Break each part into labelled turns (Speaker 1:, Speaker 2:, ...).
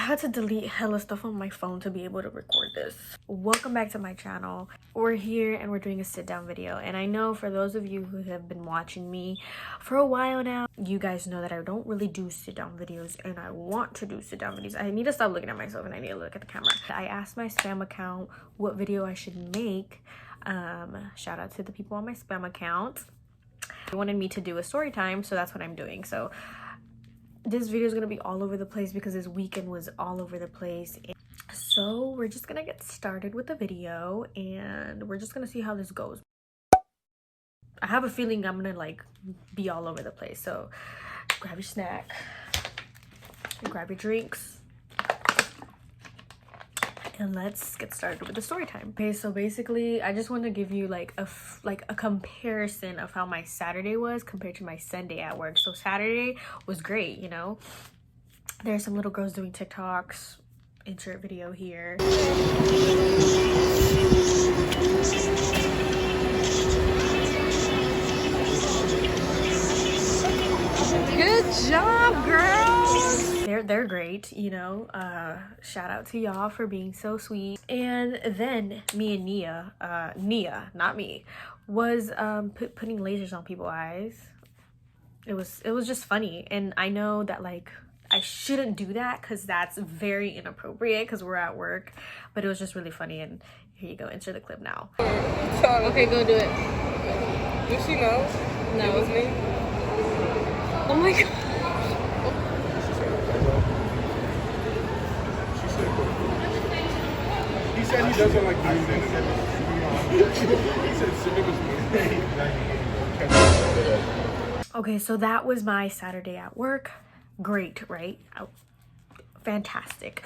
Speaker 1: had to delete hella stuff on my phone to be able to record this. Welcome back to my channel. We're here and we're doing a sit down video, and I know for those of you who have been watching me for a while now, you guys know that I don't really do sit down videos, and I want to do sit down videos. I need to stop looking at myself and I need to look at the camera. I asked my spam account what video I should make. Shout out to the people on my spam account. They wanted me to do a story time, so that's what I'm doing. So this video is gonna be all over the place because this weekend was all over the place. So we're just gonna get started with the video and we're just gonna see how this goes. I have a feeling I'm gonna like be all over the place. So grab your snack, grab your drinks, and let's get started with the story time. Okay, so basically I just want to give you like a comparison of how my Saturday was compared to my Sunday at work. So Saturday was great, you know. There's some little girls doing TikToks. Insert video here. Good job, girls. They're great, you know. Shout out to y'all for being so sweet. And then me and Nia, not me, was putting lasers on people's eyes. It was just funny, and I know that like I shouldn't do that because that's very inappropriate because we're at work, but it was just really funny. And here you go, insert the clip now. Okay, go do it.
Speaker 2: Does she know?
Speaker 1: No.
Speaker 2: It was me?
Speaker 1: Oh my god.
Speaker 2: He said he doesn't like doing this. He said Civic was
Speaker 1: Okay, so that was my Saturday at work. Great, right? Oh, fantastic.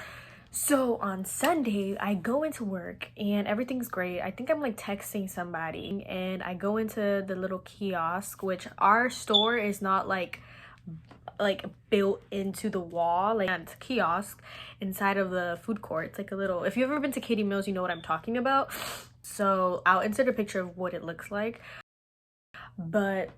Speaker 1: So on Sunday, I go into work and everything's great. I think I'm like texting somebody, and I go into the little kiosk, which our store is not like built into the wall, like a kiosk inside of the food court. It's like a little, if you've ever been to Katie Mills, you know what I'm talking about. So I'll insert a picture of what it looks like. But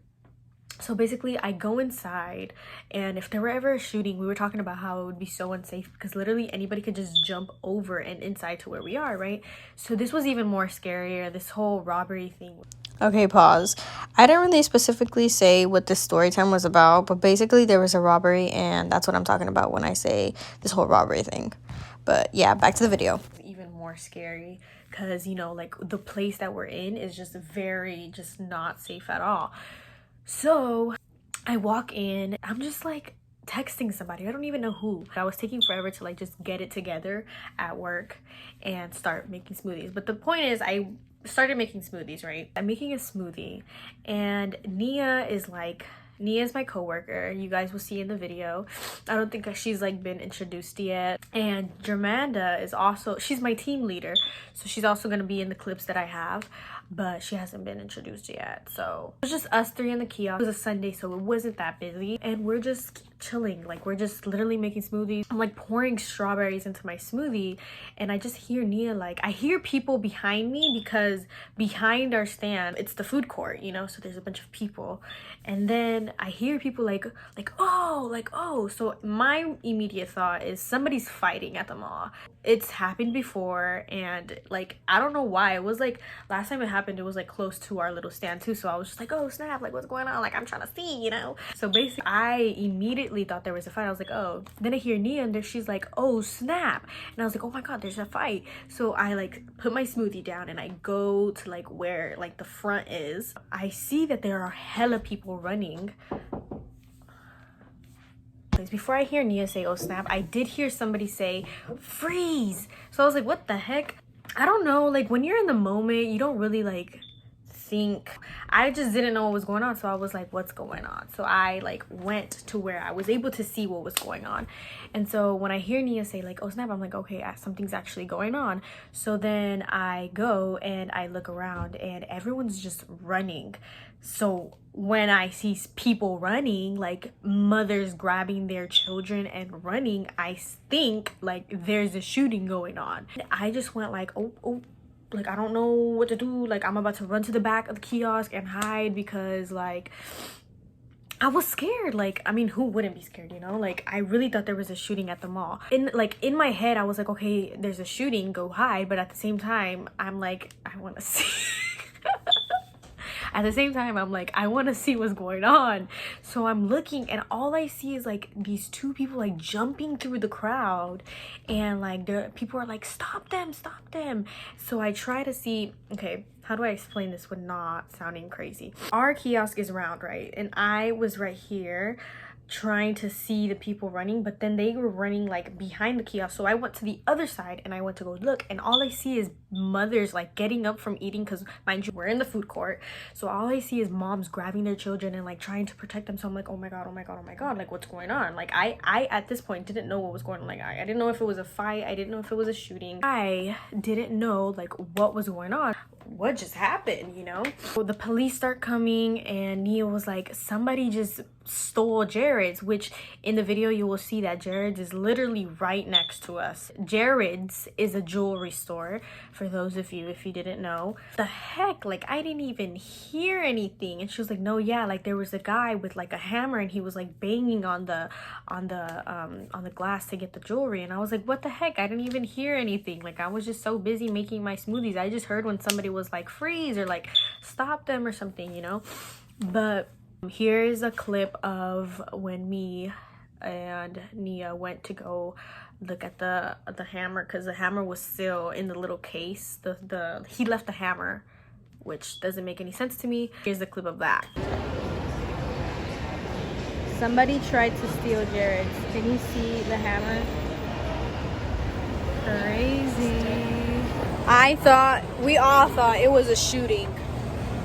Speaker 1: so basically I go inside, and if there were ever a shooting, we were talking about how it would be so unsafe because literally anybody could just jump over and inside to where we are, right? So this was even more scarier, this whole robbery thing.
Speaker 3: Okay, pause. I didn't really specifically say what this story time was about, but basically there was a robbery, and that's what I'm talking about when I say this whole robbery thing. But yeah, back to the video.
Speaker 1: Even more scary because, you know, like the place that we're in is just just not safe at all. So I walk in, I'm just like texting somebody, I don't even know who. I was taking forever to like just get it together at work and start making smoothies. But the point is, I started making smoothies, right? I'm making a smoothie, and Nia is my coworker. You guys will see in the video. I don't think she's like been introduced yet. And Jermanda is also, she's my team leader, so she's also gonna be in the clips that I have, but she hasn't been introduced yet. So it was just us three in the kiosk. It was a Sunday, so it wasn't that busy, and we're just chilling. Like, we're just literally making smoothies. I'm like pouring strawberries into my smoothie, and I just hear Nia, like, I hear people behind me because behind our stand, it's the food court, you know, so there's a bunch of people. And then I hear people like oh. So my immediate thought is somebody's fighting at the mall. It's happened before, and like I don't know why. It was like last time it happened, it was like close to our little stand too. So I was just like, oh snap, like what's going on? Like I'm trying to see, you know. So basically I immediately thought there was a fight. I was like, oh. Then I hear Nia, and she's like, oh snap. And I was like, oh my god, there's a fight. So I like put my smoothie down and I go to like where like the front is. I see that there are hella people running. Before I hear Nia say oh snap, I did hear somebody say freeze. So I was like, what the heck? I don't know, like when you're in the moment, you don't really like think. I just didn't know what was going on, so I was like, what's going on? So I like went to where I was able to see what was going on. And so when I hear Nia say like oh snap, I'm like, okay, something's actually going on. So then I go and I look around, and everyone's just running. So when I see people running, like mothers grabbing their children and running, I think like there's a shooting going on. I just went like, oh, like I don't know what to do. Like I'm about to run to the back of the kiosk and hide because like I was scared. Like, I mean, who wouldn't be scared, you know? Like, I really thought there was a shooting at the mall. In my head, I was like, okay, there's a shooting, go hide. But at the same time, I'm like, I want to see. At the same time, I'm like, I want to see what's going on. So I'm looking, and all I see is like these two people like jumping through the crowd, and like the people are like, stop them, stop them. So I try to see, okay, how do I explain this with not sounding crazy? Our kiosk is round, right? And I was right here trying to see the people running, but then they were running like behind the kiosk. So I went to the other side and I went to go look, and all I see is mothers like getting up from eating, because mind you, we're in the food court. So all I see is moms grabbing their children and like trying to protect them. So I'm like, oh my god, oh my god, oh my god, like what's going on? Like I at this point didn't know what was going on. Like I didn't know if it was a fight, I didn't know if it was a shooting, I didn't know like what was going on, what just happened, you know? So the police start coming, and Nia was like, somebody just stole Jared's, which in the video you will see that Jared's is literally right next to us. Jared's is a jewelry store, for those of you if you didn't know. The heck, like I didn't even hear anything. And she was like, no, yeah, like there was a guy with like a hammer, and he was like banging on the glass to get the jewelry. And I was like, what the heck, I didn't even hear anything. Like I was just so busy making my smoothies. I just heard when somebody was like freeze or like stop them or something, you know? But here is a clip of when me and Nia went to go look at the hammer, because the hammer was still in the little case. He left the hammer, which doesn't make any sense to me. Here's the clip of that. Somebody tried to steal Jared's. Can you see the hammer? Crazy. We all thought it was a shooting.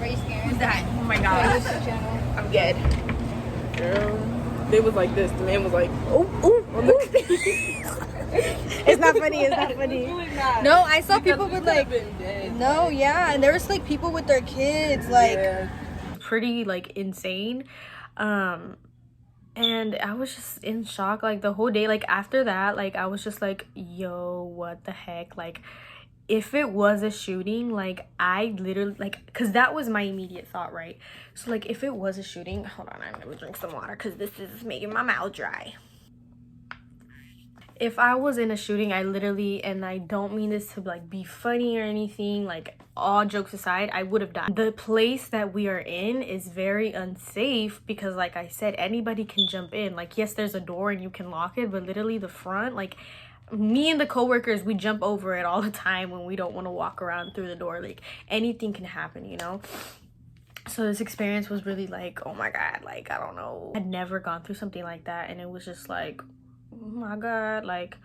Speaker 3: Are you scared?
Speaker 1: Who's that? Oh my god. I'm good.
Speaker 2: Girl, they was like this. The man was like,
Speaker 1: It's not funny. It's not funny.
Speaker 3: No, I saw people with like, no, yeah, and there was like people with their kids, like,
Speaker 2: yeah.
Speaker 1: Pretty like insane. And I was just in shock like the whole day. Like after that, like I was just like, yo, what the heck? Like if it was a shooting, like I literally, like, because that was my immediate thought, right? So like if it was a shooting, hold on, I'm gonna drink some water because this is making my mouth dry. If I was in a shooting, I literally, and I don't mean this to like be funny or anything, like all jokes aside, I would have died. The place that we are in is very unsafe because like I said, anybody can jump in. Like yes, there's a door and you can lock it, but literally the front, like me and the coworkers, we jump over it all the time when we don't want to walk around through the door. Like anything can happen, you know? So this experience was really like, oh my god, like I don't know, I'd never gone through something like that, and it was just like, oh my god, like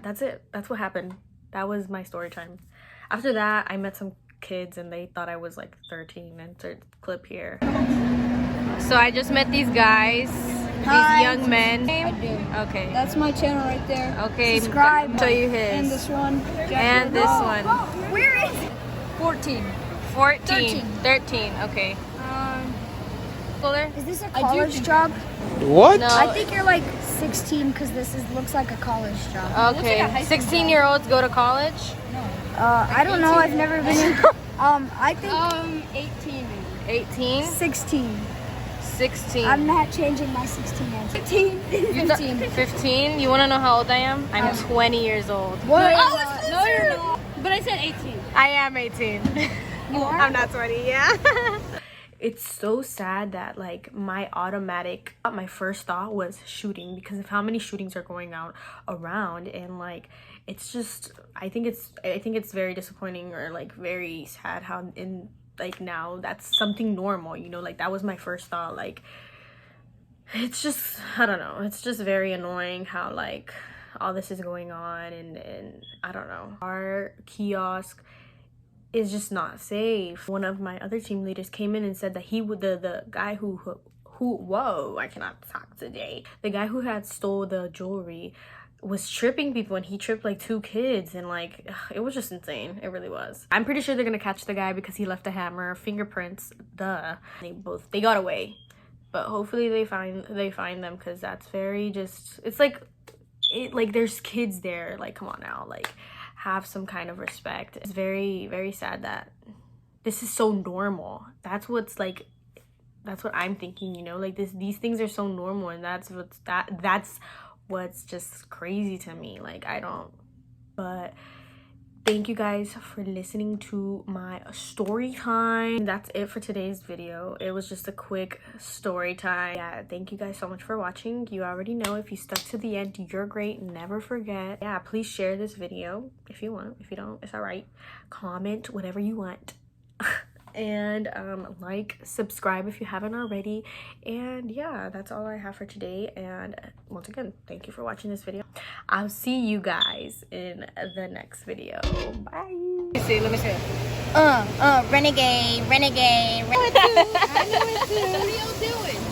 Speaker 1: that's it. That's what happened. That was my story time. After that, I met some kids and they thought I was like 13. Insert clip here. So I just met these guys.
Speaker 4: Hi.
Speaker 1: These young men.
Speaker 4: I do.
Speaker 1: Okay.
Speaker 4: That's my channel right there.
Speaker 1: Okay.
Speaker 4: Subscribe.
Speaker 1: Show you his.
Speaker 4: And this one.
Speaker 1: And this one.
Speaker 4: Where is it? 14.
Speaker 1: 14. 13. Okay. Cooler?
Speaker 4: Is this a college job?
Speaker 2: What?
Speaker 1: No.
Speaker 4: I think you're like 16 because looks like a college job.
Speaker 1: Okay. 16-year-olds go to college?
Speaker 4: I don't know. I've never been in. I think
Speaker 5: 18 maybe.
Speaker 1: 18?
Speaker 4: 16.
Speaker 1: 16.
Speaker 4: I'm not changing my 16 answer. 15. 15.
Speaker 1: 15? You want to know how old I am? I'm 20 years old.
Speaker 4: What?
Speaker 5: No, you're not. But I said 18.
Speaker 1: I am 18.
Speaker 4: You are?
Speaker 1: I'm not 20, yeah. It's so sad that like my first thought was shooting because of how many shootings are going out around, and like it's just I think it's very disappointing or like very sad how in like now that's something normal, you know, like that was my first thought. Like it's just, I don't know, it's just very annoying how like all this is going on, and I don't know, our kiosk is just not safe. One of my other team leaders came in and said that he would the guy who whoa, I cannot talk today. The guy who had stole the jewelry was tripping people, and he tripped like 2 kids, and like it was just insane. It really was. I'm pretty sure they're gonna catch the guy because he left a hammer, fingerprints, they got away. But hopefully they find them, because that's very just, it's like there's kids there, like come on now, like have some kind of respect. It's very, very sad that this is so normal. That's what's like That's what I'm thinking, you know, like these things are so normal, and that's what's just crazy to me. Like, I don't, but thank you guys for listening to my story time. That's it for today's video. It was just a quick story time. Yeah, thank you guys so much for watching. You already know, if you stuck to the end, you're great. Never forget. Yeah, please share this video if you want. If you don't, it's all right. Comment whatever you want. And like, subscribe if you haven't already. And yeah, that's all I have for today. And once again, thank you for watching this video. I'll see you guys in the next video. Bye.
Speaker 5: Let me see.
Speaker 4: Renegade.
Speaker 5: I know it too. What are you doing?